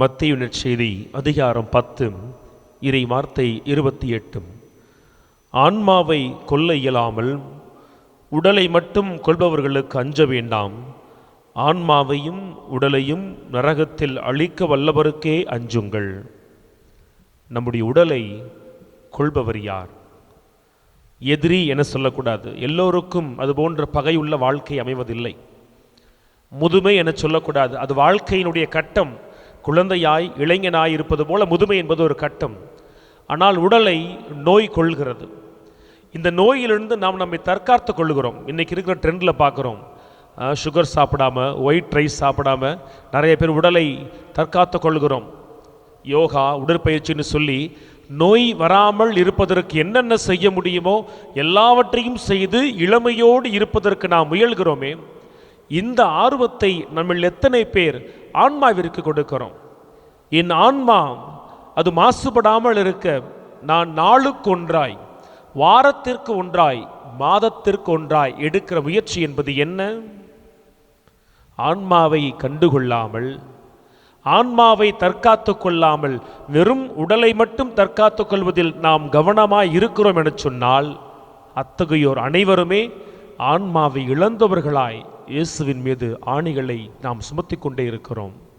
மத்தேயு நற்செய்தி அதிகாரம் 10 இறை வார்த்தை 28. ஆன்மாவை கொல்ல இயலாமல் உடலை மட்டும் கொள்பவர்களுக்கு அஞ்ச வேண்டாம். ஆன்மாவையும் உடலையும் நரகத்தில் அழிக்க வல்லவருக்கே அஞ்சுங்கள். நம்முடைய உடலை கொள்பவர் யார்? எதிரி என சொல்லக்கூடாது. எல்லோருக்கும் அது போன்ற பகையுள்ள வாழ்க்கை அமைவதில்லை. முதுமை என சொல்லக்கூடாது. அது வாழ்க்கையினுடைய கட்டம். குழந்தையாய் இளைஞனாய் இருப்பது போல முதுமை என்பது ஒரு கட்டம். ஆனால் உடலை நோய் கொள்கிறது. இந்த நோயிலிருந்து நாம் நம்மை தற்காத்து கொள்ளுகிறோம். இன்றைக்கி இருக்கிற ட்ரெண்டில் பார்க்குறோம். சுகர் சாப்பிடாம, ஒயிட் ரைஸ் சாப்பிடாம நிறைய பேர் உடலை தற்காத்து கொள்கிறோம். யோகா, உடற்பயிற்சின்னு சொல்லி நோய் வராமல் இருப்பதற்கு என்னென்ன செய்ய முடியுமோ எல்லாவற்றையும் செய்து இளமையோடு இருப்பதற்கு நாம் முயல்கிறோமே. இந்த ஆர்வத்தை நம்ம எத்தனை பேர் ஆன்மாவிற்கு கொடுக்கிறோம்? என் ஆன்மா அது மாசுபடாமல் இருக்க நான் நாளுக்கு ஒன்றாய், வாரத்திற்கு ஒன்றாய், மாதத்திற்கு ஒன்றாய் எடுக்கிற முயற்சி என்பது என்ன? ஆன்மாவை கண்டுகொள்ளாமல், ஆன்மாவை தற்காத்து கொள்ளாமல் வெறும் உடலை மட்டும் தற்காத்து கொள்வதில் நாம் கவனமாய் இருக்கிறோம் என சொன்னால் அத்தகையோர் அனைவருமே ஆன்மாவை இழந்தவர்களாய் இயேசுவின் மீது ஆணிகளை நாம் சுமத்தி கொண்டே இருக்கிறோம்.